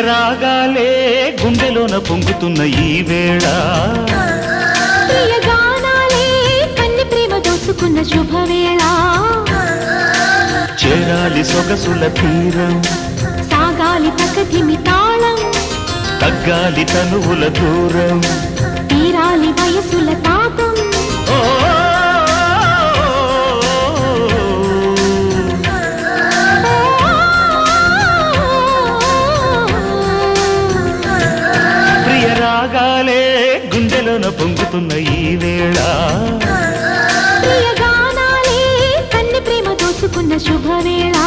రాగాలే గుండెలోన పొంగుతున్న ఈ వేళ ప్రియ గానాలే కన్ని ప్రేమ దోచుకున్న శుభవేళ చేరాలి సొగసుల తీరం సాగాలి ప్రకృతిమి తాళం తగ్గాలి తనువుల దూరం తీరాలి వయసుల తాపం ప్రియ రాగాలే గుండెలోన పొంగుతున్న ఈ వేళ ప్రియ గానాలే కన్ని ప్రేమ దోచుకున్న శుభవేళ